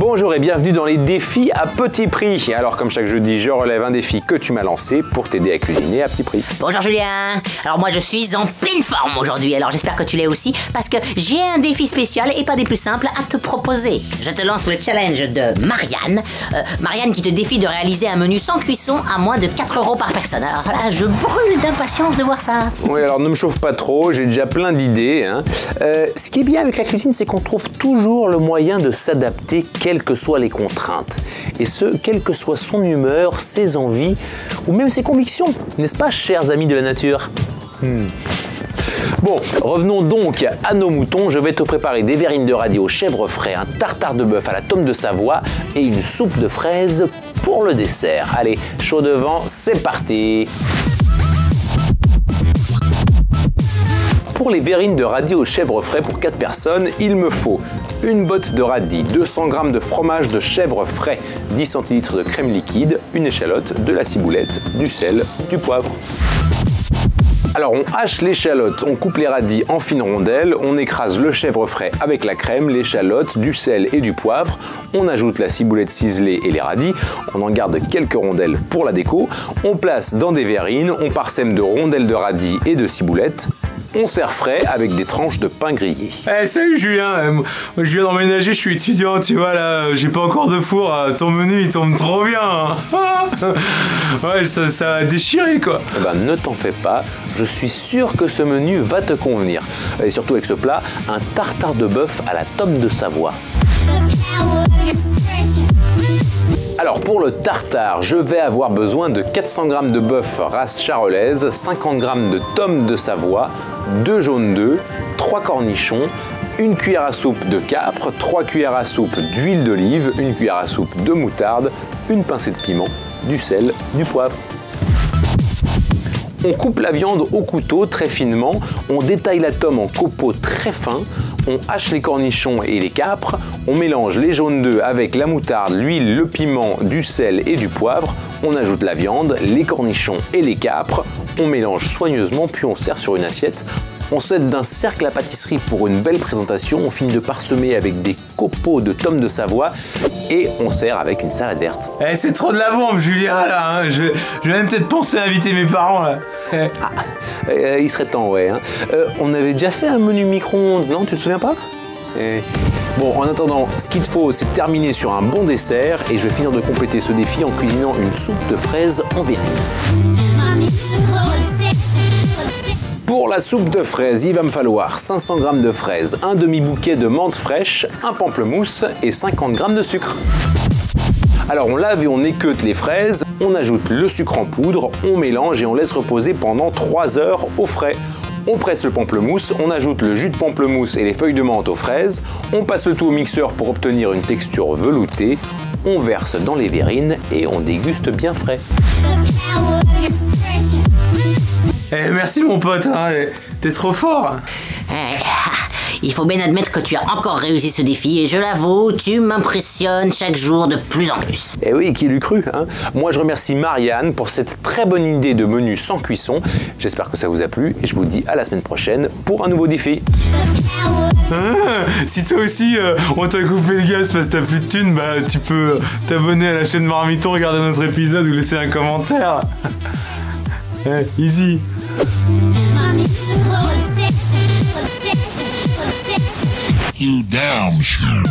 Bonjour et bienvenue dans les défis à petit prix. Alors comme chaque jeudi, je relève un défi que tu m'as lancé pour t'aider à cuisiner à petit prix. Bonjour Julien. Alors moi je suis en pleine forme aujourd'hui, alors j'espère que tu l'es aussi, parce que j'ai un défi spécial et pas des plus simples à te proposer. Je te lance le challenge de Marianne. Marianne qui te défie de réaliser un menu sans cuisson à moins de 4 € par personne. Alors là, je brûle d'impatience de voir ça. Oui, alors ne me chauffe pas trop, j'ai déjà plein d'idées. Hein. Ce qui est bien avec la cuisine, c'est qu'on trouve toujours le moyen de s'adapter, quelles que soient les contraintes. Et ce, quelle que soit son humeur, ses envies, ou même ses convictions. N'est-ce pas, chers amis de la nature? Bon, revenons donc à nos moutons. Je vais te préparer des verrines de radis au chèvre frais, un tartare de bœuf à la tome de Savoie et une soupe de fraises pour le dessert. Allez, chaud devant, c'est parti! Pour les verrines de radis au chèvre frais pour 4 personnes, il me faut une botte de radis, 200 g de fromage de chèvre frais, 10 centilitres de crème liquide, une échalote, de la ciboulette, du sel, du poivre. Alors on hache l'échalote, on coupe les radis en fines rondelles, on écrase le chèvre frais avec la crème, l'échalote, du sel et du poivre, on ajoute la ciboulette ciselée et les radis, on en garde quelques rondelles pour la déco, on place dans des verrines, on parsème de rondelles de radis et de ciboulette. On sert frais avec des tranches de pain grillé. Salut Julien, moi je viens d'emménager, je suis étudiant, tu vois là, j'ai pas encore de four, ton menu il tombe trop bien. Ouais, ça a déchiré quoi. Eh ben ne t'en fais pas, je suis sûr que ce menu va te convenir. Et surtout avec ce plat, un tartare de bœuf à la tome de Savoie. Alors pour le tartare, je vais avoir besoin de 400 g de bœuf race charolaise, 50 g de tome de Savoie, 2 jaunes d'œufs, 3 cornichons, une cuillère à soupe de capre, 3 cuillères à soupe d'huile d'olive, une cuillère à soupe de moutarde, une pincée de piment, du sel, du poivre. On coupe la viande au couteau très finement, on détaille la tome en copeaux très fins, on hache les cornichons et les capres, on mélange les jaunes d'œufs avec la moutarde, l'huile, le piment, du sel et du poivre, on ajoute la viande, les cornichons et les capres, on mélange soigneusement puis on sert sur une assiette. On s'aide d'un cercle à pâtisserie pour une belle présentation, on finit de parsemer avec des copeaux de tome de Savoie et on sert avec une salade verte. C'est trop de la bombe Julien là, hein. Je vais même peut-être penser à inviter mes parents là. Il serait temps, ouais. Hein. On avait déjà fait un menu micro-ondes, non? Tu te souviens pas? Bon, en attendant, ce qu'il te faut, c'est terminer sur un bon dessert et je vais finir de compléter ce défi en cuisinant une soupe de fraises en verrine. Pour la soupe de fraises, il va me falloir 500 g de fraises, un demi-bouquet de menthe fraîche, un pamplemousse et 50 g de sucre. Alors on lave et on équeute les fraises, on ajoute le sucre en poudre, on mélange et on laisse reposer pendant 3 heures au frais. On presse le pamplemousse, on ajoute le jus de pamplemousse et les feuilles de menthe aux fraises, on passe le tout au mixeur pour obtenir une texture veloutée, on verse dans les verrines et on déguste bien frais. Merci mon pote, hein. T'es trop fort. Il faut bien admettre que tu as encore réussi ce défi et je l'avoue, tu m'impressionnes chaque jour de plus en plus. Eh oui, qui l'eût cru, hein. Moi je remercie Marianne pour cette très bonne idée de menu sans cuisson. J'espère que ça vous a plu et je vous dis à la semaine prochaine pour un nouveau défi. Si toi aussi on t'a coupé le gaz parce que t'as plus de thunes, bah tu peux t'abonner à la chaîne Marmiton, regarder notre épisode ou laisser un commentaire. Easy. You damn sure.